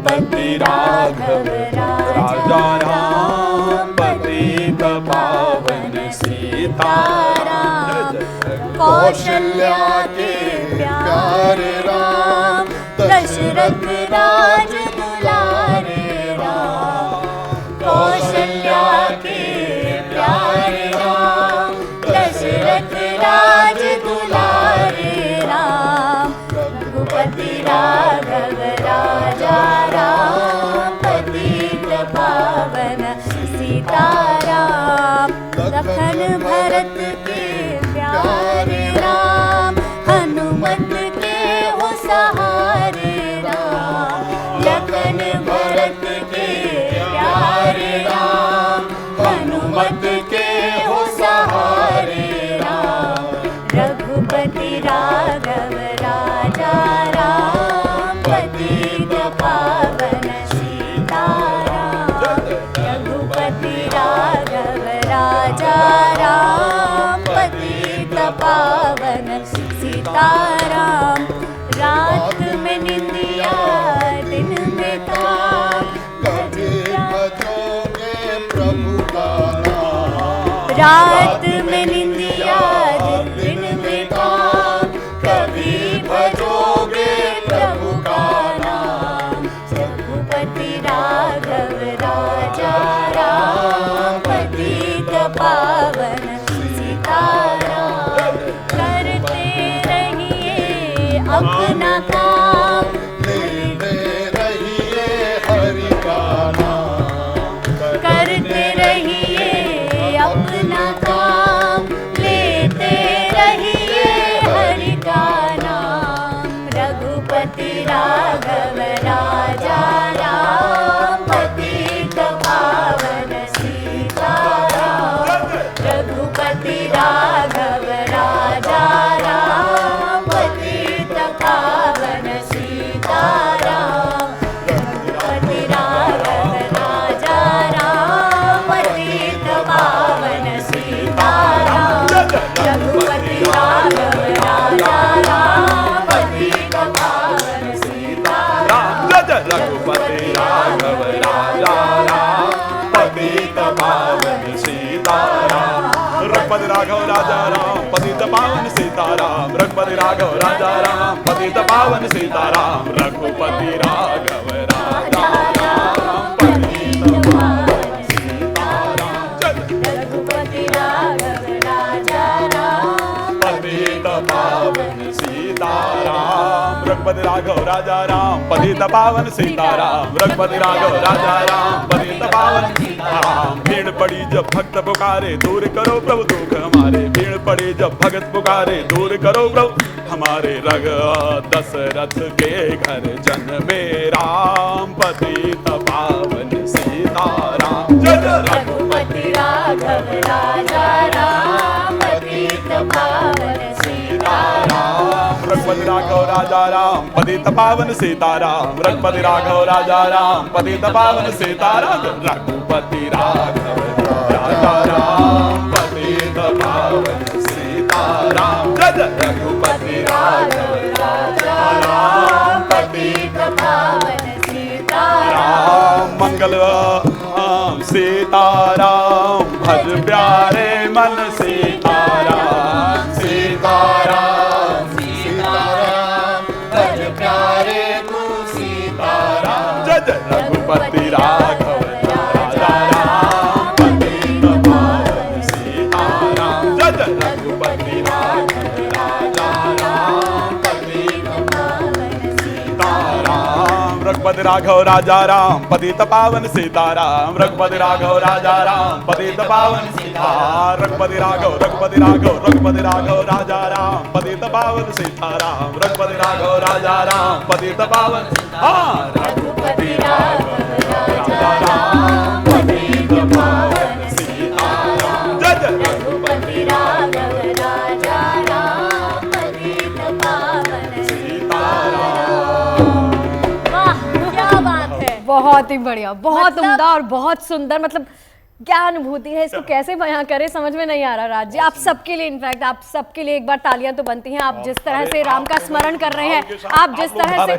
रघुपति राघव राजा राम पतित पावन सीताराम। कौशल्या के प्यारे राम दशरथ राज दुलारे राम। कौशल्या के प्यारे राम दशरथ राज दुलारे राम। रघुपति राघव राजा राम पतित पावन सीताराम। लखन भरत के प्यारे राम हनुमत के हो सहारे राम। लखन भरत के प्यारे राम हनुमत के हो सहारे राम। रघुपति राघव राजा राम पतित पावन सीताराम। रघुपति राघव राजा राम पतित पावन सीताराम। रात में निंदिया दिन में काम कभी भजोगे प्रभु का नाम। रात में निंदिया दिन में काम कभी भजोगे प्रभु का नाम। रघुपति राघव राजा राम पतित पावन सीताराम। करते रहिए अपना काम लेते रहिए हरि का नाम। करते रहिए अपना काम लेते रहिए हरि का नाम। रघुपति राघव राजा राम पतित पावन सीताराम। रघुपति राघव राजा राम पतित पावन सीताराम। रघुपति राघव राजा राम पतित पावन सीताराम। रघुपति राघव राजा राम पतित पावन सीताराम। रघुपति राघव राजा राम पतित पावन सीताराम। रघुपति राघव राजा राम पतित पावन सीताराम। रघुपति राघव राजा राम पतित पावन सीताराम। रघुपति राघव राजा राम पतित पावन सीताराम। रघुपति राघव राजा राम पतित पावन सीताराम। रघुपति राघव राजा राम पतित पावन सीताराम। रघुपति राघव राजा राम पतित पावन सीताराम। भीड़ पड़ी जब भक्त पुकारे दूर करो प्रभु दुख हमारे। भीड़ पड़ी जब भगत पुकारे दूर करो प्रभु हमारे। रघ दशरथ के घर जन्मे राम पतित पावन सीताराम। जय जय रघुपति राघव राजा राम पतित पावन सीताराम। रघुपति राघव राजा राम पतित पावन सीताराम। रघुपति राघव राजा राम पतित पावन सीताराम। रघुपति राघव राजा राम पतित पावन सीताराम। जय जय रघुपति राघव राजा राम पतित पावन सीताराम। मंगल राम सीताराम भज प्यारे मन सीताराम। सीताराम सीताराम भज प्यारे तू सीताराम। जय जय रघुपति राघव राजा राम पतित पावन सीताराम। जय जय रघुपति राघव राजा राम पतित पावन सीताराम। रघुपति राघव राजा राम पतित पावन सीताराम। रघुपति राघव राजा राम पतित पावन सीताराम। रघुपति राघव रघुपति राघव रघुपति राघव राजा राम पतित पावन सीताराम। रघुपति राघव राजा राम पतित पावन रघुपति राघव राजा राम पतित पावन सीताराम। जय जय रघुपति राघव राजा राम पतित पावन सीताराम। वाह क्या बात है। बहुत ही बढ़िया, बहुत मतलब- उम्दा और बहुत सुंदर। मतलब क्या अनुभूति है, इसको कैसे बयां करें, समझ में नहीं आ रहा। राज जी, आप सबके लिए, इनफैक्ट आप सबके लिए एक बार तालियां तो बनती हैं। आप जिस तरह से राम का स्मरण कर रहे हैं, आप जिस तरह से,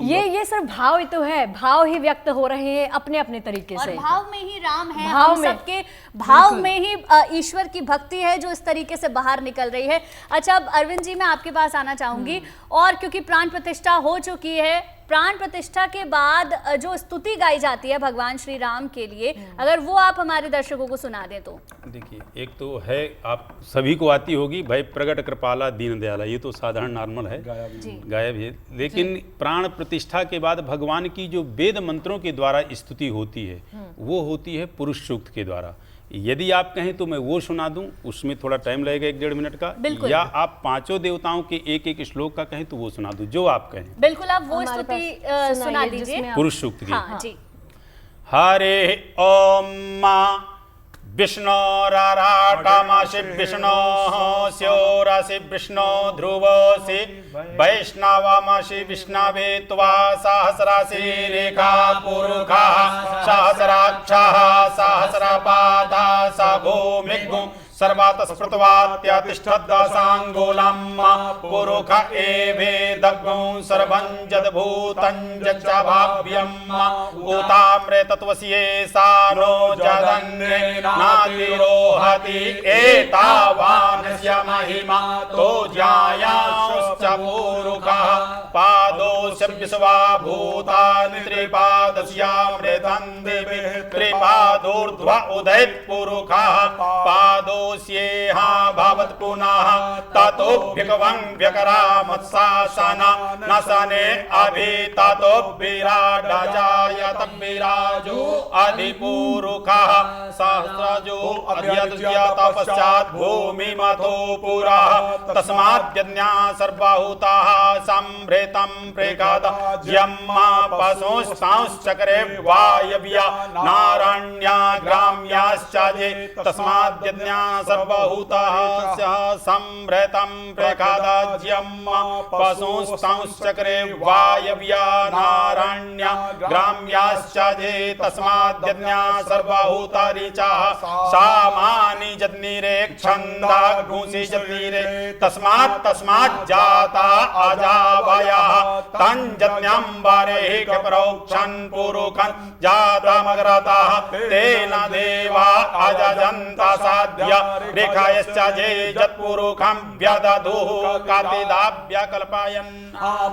ये सिर्फ भाव ही तो है, भाव ही व्यक्त हो रहे हैं अपने अपने तरीके से। और भाव में ही राम है, भाव हम में। सबके भाव में ही ईश्वर की भक्ति है जो इस तरीके से बाहर निकल रही है। अच्छा, अब अरविंद जी मैं आपके पास आना चाहूंगी, और क्योंकि प्राण प्रतिष्ठा हो चुकी है, प्राण प्रतिष्ठा के बाद जो स्तुति गाई जाती है भगवान श्री राम के लिए, अगर वो आप हमारे दर्शकों को सुना दें तो। देखिए, एक तो है, आप सभी को आती होगी, भाई प्रगट कृपाला दीन दयाला, ये तो साधारण नॉर्मल है, गायब है। लेकिन प्राण प्रतिष्ठा के बाद भगवान की जो वेद मंत्रों के द्वारा स्तुति होती है, वो होती है पुरुष सूक्त के द्वारा। यदि आप कहें तो मैं वो सुना दूं, उसमें थोड़ा टाइम लगेगा 1-1.5 मिनट का, या आप पांचों देवताओं के एक एक श्लोक का कहें तो वो सुना दूं, जो आप कहें। बिल्कुल, आप वो स्तुति सुना दीजिए पुरुष सूक्त की। हाँ जी। हरे ओम मा विष्णोराराटमासि विष्णो स्योरासि विष्णो ध्रुवोसि वैष्णवमसि विष्णवे त्वा सहस्रासि रेखा पुरुखा सहस्राक्षः सहस्रपादा स भूमिगुं सर्वातस्पृतवात्यतिष्ठद्दशाङ्गुलं पुरुख एवेदग्ं सर्वं यद्भूतं यच्च भाव्यं ऊतामृतत्वस्ये सा नो जगन्ने नातिरोहति एतावानस्य महिमा तो ज्यायांश्च पुरुखः पादोऽस्य विश्वा भूतानि त्रिपादस्यामृतं दिवि त्रिपादोर्ध्व उदैत् पुरुखः पादो स्येहा भवत् पुनः ततोऽभ्यगवं व्यकरामत्सासन न सने अभि ततो विराडजायत विराजो अधिपुरुखः सहस्रजो अध्यज्यत पश्चात् भूमिमथो पुरः तस्माद्यज्ञा सर्वभूताः संभृतं प्रेखद यम्मा पशुंश्चक्रे वायव्या नारण्या ग्राम्याश्च ये तस्माद्यज्ञा सर्वभूताः संभृतं प्रेखदज्यं पशुंश्चक्रे वायव्या नारण्या ग्राम्याश्च ये तस्माद्यज्ञा सर्वभूता ऋचाः सामानि जज्ञिरे छन्दागुंसि जज्ञिरे तस्मात् जाता अजावयः तञ्जज्ञं वरेः प्रोक्षन् पुरुखं जातमग्रतः तेन देवा अजजन्त साध्य रेखायश्च ये यत्पुरुखं व्यदधुः कातिदाभ्यकल्पयन्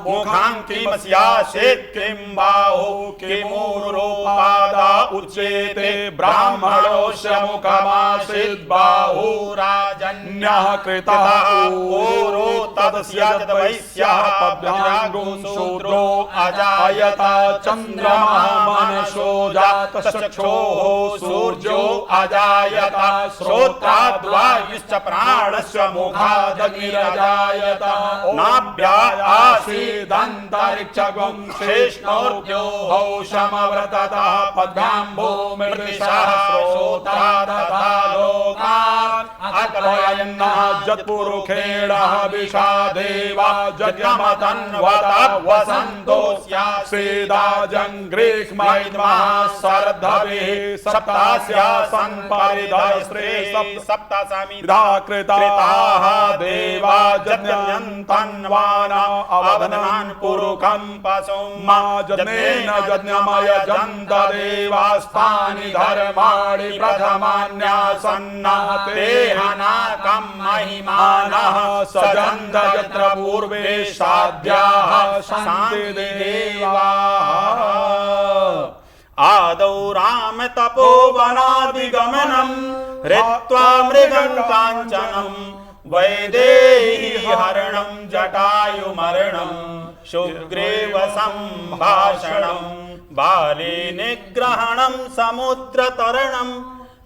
मुखां किमस्यासेत् किं बाहु किमूरुपादा उच्येते ब्राह्मणोऽस्य मुखमासीत् बाहुराजन्यः कृतः ऊरो तदस्य वैश्यः पव्यागो शूद्रो अजायत चन्द्रमः मनसो जातश्चक्षुः सूर्यो अजायत श्रोत्राद्वायुश्च प्राणस्य मुखादग्निरजायत नाभ्या आसीदन्तरिक्षगुं शेष्णोर्द्योः समव्रततः पद्भ्याम्भूमिर्दिशः श्रोत्रा तथा लोकान् अकलयन्नः जत्पुरुखेणः विषादेवा जज्ञमतन्वतः वसन्तोऽस्यासीदाजङ्घ्रिक्मैद्मः शरद्धभिः सप्तास्यासन् परिधस्त्रे सप्तसमिधा कृताः देवा जज्ञन्तन्वान अवदनान् पुरुखं पशुं मा जज्ञेन जज्ञमय जन्त देवास्तानि धर्माणि प्रथमान्यासन्ना तेहनाकं महिमानः सजन्त यत्र पूर्वे साध्याः सन्ति देवाः आदौ राम तपोवनादिगमनं हृत्वा मृगं काञ्चनं वैदेही हरणं जटायुमरणं सुग्रीव सम्भाषणं बाली निग्रहणं समुद्रतरणं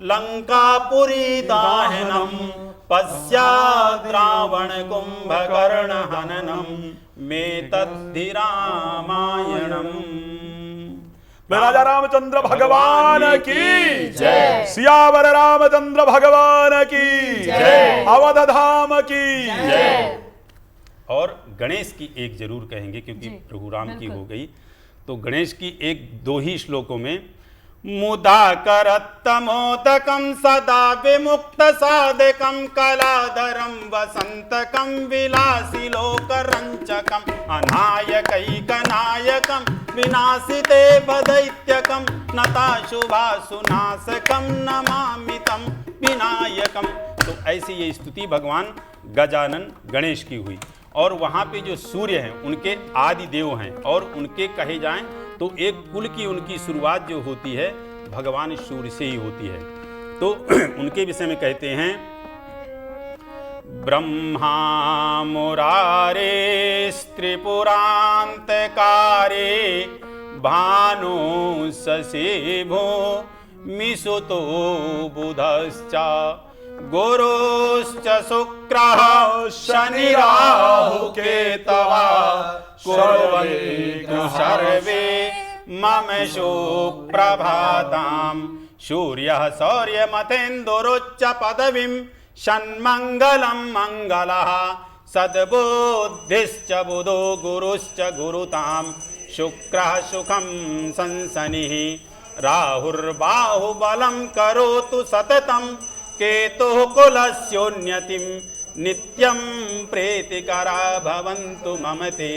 लङ्कापुरी दाहनं पश्चात् रावण कुम्भकर्ण हननं मेतद्धि रामायणम्। राजा रामचंद्र भगवान की जय, सियावर रामचंद्र भगवान की जय, अवध धाम की जय। और गणेश की एक जरूर कहेंगे, क्योंकि प्रभु राम की हो गई, तो गणेश की एक दो ही श्लोकों में मुदाकरत्तमोदकं सदा विमुक्तसाधकं कलाधरं वसन्तकं विलासिलोकरञ्चकम् अनायकैकनायकं विनाशिते वदैत्यकं नताशुभासुनाशकं नमामि तं विनायकम। तो ऐसी ये स्तुति भगवान गजानन गणेश की हुई। और वहाँ पे जो सूर्य हैं उनके आदि देव हैं, और उनके कहे जाएं तो एक कुल की उनकी शुरुआत जो होती है भगवान सूर्य से ही होती है। तो उनके विषय में कहते हैं ब्रह्मा मुरारे त्रिपुरांतकारे भानु शशिभो मिसुतो बुधश्च गुरुश्च शुक्रः शनिराहु केतवः कुर्वन्तु सर्वे मम सुप्रभाताम्। सूर्यः सौर्यमतेन्दुरुच्च पदवीं षण्मङ्गलं मङ्गलः सद्बुद्धिश्च बुधो गुरुश्च गुरुतां शुक्रः सुखं संसनिः राहुर्बाहुबलं करोतु सततं केतुः कुलस्योन्नतिं नित्यं प्रीतिकरा भवन्तु मम ते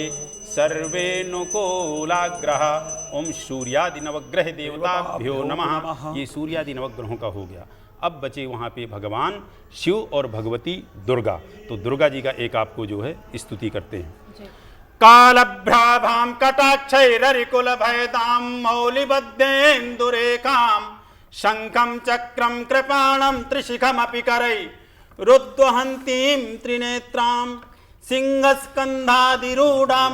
सर्वेनुकूलाग्रह। ओम सूर्यादि नवग्रह देवताभ्यो नमः। ये सूर्यादि नवग्रहों का हो गया। अब बचे वहाँ पे भगवान शिव और भगवती दुर्गा। तो दुर्गा जी का एक आपको जो है स्तुति करते हैं। कालभ्राभां कटाक्षैररिकुल भयदां मौलिबद्धेन्दुरेखां शंखं चक्रं कृपाणं त्रिशिखमपि करैः रुद्वहन्तीं त्रिनेत्रां सिंहस्कन्धादिरूढां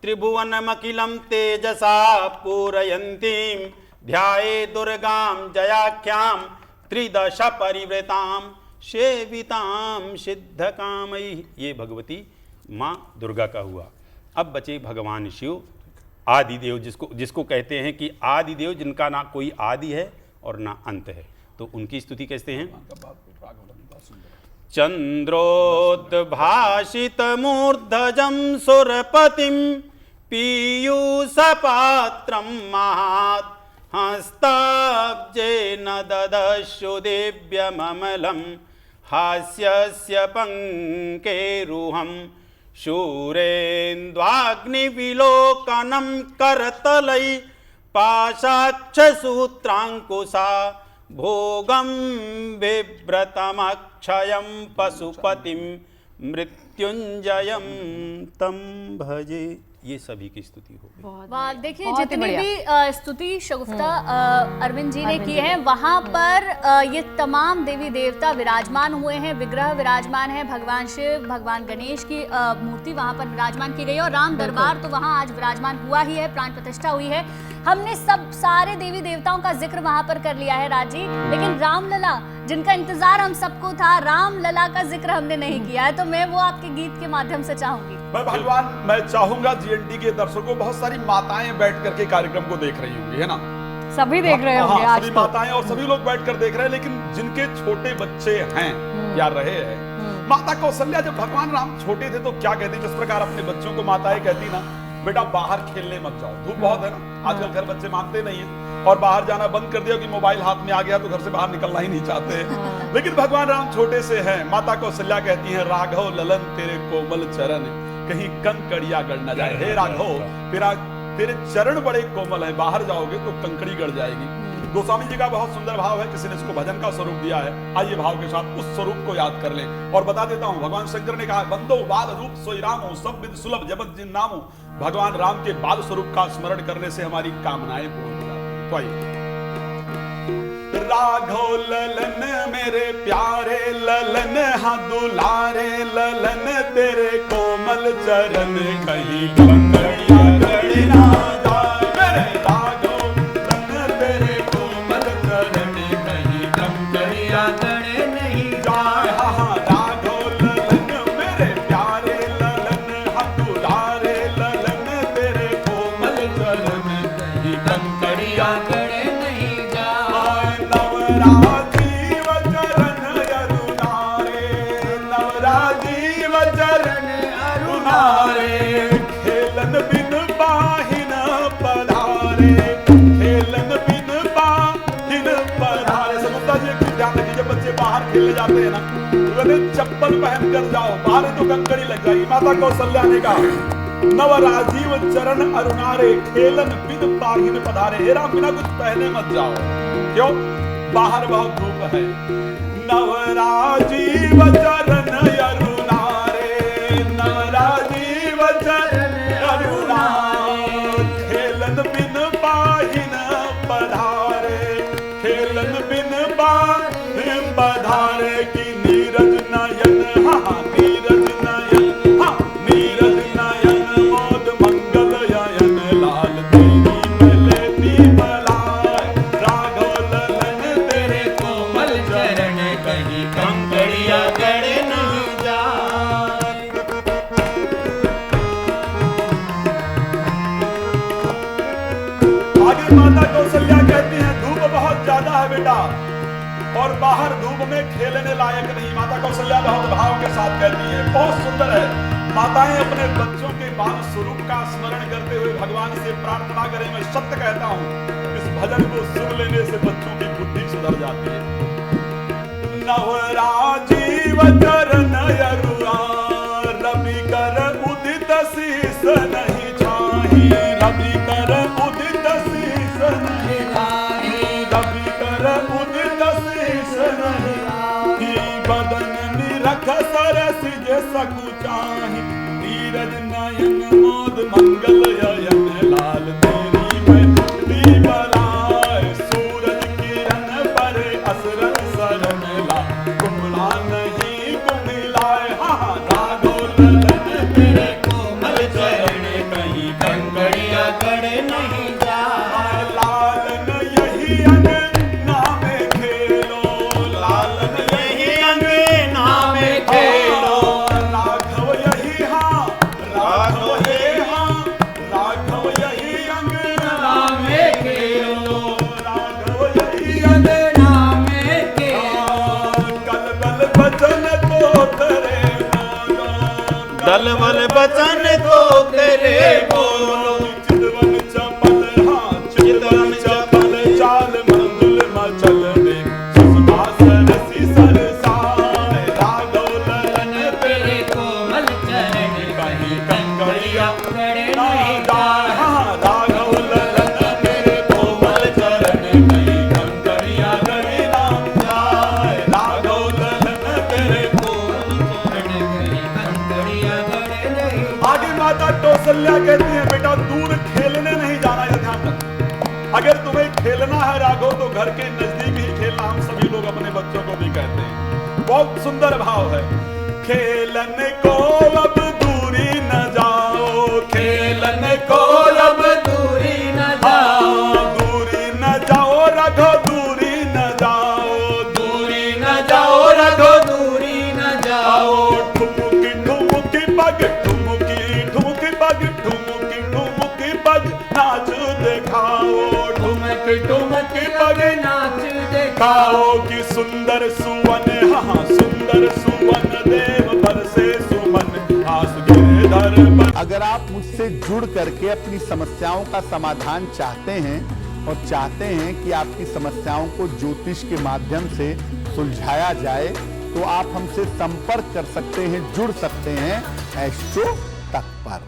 त्रिभुवनमखिलं तेजसा पूरयन्तीं ध्याये दुर्गां जयाख्यां त्रिदश परिवृतां सेवितां सिद्धकामैः। ये भगवती माँ दुर्गा का हुआ। अब बचे भगवान शिव आदिदेव, जिसको कहते हैं कि आदिदेव, जिनका ना कोई आदि है और ना अंत है। तो उनकी स्तुति कैसे हैं? चंद्रोद्भासितमूर्धजं सुरपतिं पीयूषपात्रं महात् हस्ताब्जेन ददस्यु दिव्यममलं हास्यस्य पंकेरुहं शूरेन्द्वाग्निविलोकनं करतलै पाशाक्षसूत्राङ्कुशा भोगं बिभ्रतमक्षयं पशुपतिं मृत्युंजयं तं भजे। ये सभी की स्तुति हो गई। वाह, देखिए जितनी भी स्तुति शगुफ्ता अरविंद जी ने की है, वहाँ पर ये तमाम देवी देवता विराजमान हुए हैं, विग्रह विराजमान है, भगवान शिव, भगवान गणेश की मूर्ति वहाँ पर विराजमान की गई है, और राम दरबार तो वहाँ आज विराजमान हुआ ही है, प्राण प्रतिष्ठा हुई है। हमने सब सारे देवी देवताओं का जिक्र वहाँ पर कर लिया है राजी, लेकिन रामलला जिनका इंतजार हम सबको था, रामलला का जिक्र हमने नहीं किया है, तो मैं वो आपके गीत के माध्यम से चाहूंगी। भगवान, मैं चाहूंगा जीएनटी के दर्शकों, बहुत सारी माताएं बैठ करके कार्यक्रम को देख रही होंगी, है ना? सभी देख रहे होंगे आज सभी तो। माताएं और सभी लोग बैठकर देख रहे हैं, लेकिन जिनके छोटे बच्चे हैं या रहे हैं, माता कौशल्या जब भगवान राम छोटे थे तो क्या कहती, जिस प्रकार अपने बच्चों को माताएं कहती ना, बेटा बाहर खेलने मत जाओ, धूप बहुत है ना, आजकल घर बच्चे मानते नहीं है, और बाहर जाना बंद कर दिया कि मोबाइल हाथ में आ गया तो घर से बाहर निकलना ही नहीं चाहते। लेकिन भगवान राम छोटे से हैं। माता कौशल्या कहती हैं, राघव ललन तेरे कोमल चरण कहीं कंकड़िया गड़ न जाए। हे राघव, तेरे चरण बड़े कोमल हैं, बाहर जाओगे तो कंकड़ी गड़ जाएगी। गोस्वामी जी का बहुत सुंदर भाव है, किसी ने इसको भजन का स्वरूप दिया है। आइए भाव के साथ उस स्वरूप को याद कर लें। और बता देता हूं, भगवान शंकर ने कहा, बंदो बाल रूप सोई रामो सब विद सुलभ जबत जिन नामो। भगवान राम के बाल स्वरूप का स्मरण करने से हमारी कामनाएं पूर्ण हो जाती हैं। तो आइए, राघव ललन मेरे प्यारे ललन, हाँ दुलारे ललन तेरे कोमल चरण कहीं कंकड़िया गड़ ना जाए। मेरे राघव ललन तेरे कोमल चरण कहीं कंकड़िया गड़ नहीं जाए। हाँ राघव ललन मेरे प्यारे ललन, हाँ दुलारे ललन तेरे कोमल चरण कहीं कंकड़िया गड़ नवराजीव चरण अरुणारे, नवराजीव चरण अरुणारे, खेलन बिन बाहिन पधारे, खेलन बिन बाहिन जाते हैं ना, तो कहते चप्पल पहन कर जाओ, बाहर तो कंकड़ी लग जाएगी। माता कौशल्या ने कहा नव राजीव चरण अरुणारे, खेलन बिन पाहिन पधारे। हे राम, बिना कुछ पहने मत जाओ। क्यों? बाहर बहुत धूप है। नव राजीव चरण अरुणारे, नव राजीव चरण अरुणारे, खेलन बिन पाहिन पधारे, खेलन बिन पाहिन पधारे। की नीरज नयन, हाँ नीरज नयन, हाँ नीरज नयन, मोद मंगल ययन, लाल तेरी मलेती बलाय, राघव ललन तेरे कोमल चरण, कहीं कंकड़िया गड़े नहीं जाए। आगे माता कौशल्या कहती हैं धूप बहुत ज्यादा है बेटा, और बाहर धूप में खेलने लायक नहीं। माता कौशल्या बहुत भाव के साथ कहती है, बहुत सुंदर है। माताएं अपने बच्चों के बाल स्वरूप का स्मरण करते हुए भगवान से प्रार्थना करें। मैं सत्य कहता हूं, इस भजन को सुन लेने से बच्चों की बुद्धि सुधर जाती है। नव राजीव चरण अरुणा, रवि कर उदित शीस नहीं छाही, रवि कर उदित शीस नहीं छाही, रवि कर उदित शीस नहीं छाही, बदन निरख सरस जे सकुचाही, नीरज नयन मोद मंगल ययन, लाल तेरी मलेती बलाय, सूरज किरण पर असरन शरण ला, कुमला नहीं कुमिलाए, हाँ राघव ललन तेरे कोमल चरण, कहीं कंकड़िया गड़े नहीं जाए। लालन यही अंगना में खेलो, लालन यही अंगना में खेलो, राघव यही, हाँ राघव ये, हाँ राघव यही अंगना में खेलो, राघव यही अंगना में खेलो। कल बल बचन तो तेरे बोलो, दल बल बचन तो तेरे बोलो, चितवन चपल, हाँ चितवन चपल, चाल मंजुल मचल दे, सुषमा सरसी सरसाए, राघव ललन तेरे कोमल चरण, कहीं कंकड़िया गड़े नहीं जाए, हाँ राघव ललन तेरे कोमल चरण, कहीं कंकड़िया गड़े ना जाए, राघव ललन तेरे कोमल चरण, कहीं कंकड़िया गड़े नहीं। आगे माता कौशल्या कहती है बेटा दूर खेलने नहीं जाना, यह ध्यान रखना। अगर तुम्हें खेलना है राघव तो घर के नजदीक ही खेलना, हम सभी लोग अपने बच्चों को भी कहते हैं। बहुत सुंदर भाव है। खेलन को अब दूरी न जाओ, खेलन को अब दूरी न जाओ, दूरी न जाओ राघव, दूरी न जाओ, दूरी न जाओ राघव, दूरी न जाओ। ठुमुकी ठुमुकी पग, ठुमुकी ठुमुकी पग, ठुमुकी ठुमुकी पग, नाच दिखाओ, ठुमुकी ठुमुकी पग, नाच दिखाओ। कि सुंदर सुवन, हाँ सुंदर सुवन, देव बरसे सुमन, आस गिरधर पर। अगर आप मुझसे जुड़ करके अपनी समस्याओं का समाधान चाहते हैं और चाहते हैं कि आपकी समस्याओं को ज्योतिष के माध्यम से सुलझाया जाए, तो आप हमसे संपर्क कर सकते हैं, जुड़ सकते हैं एस्ट्रो तक पर।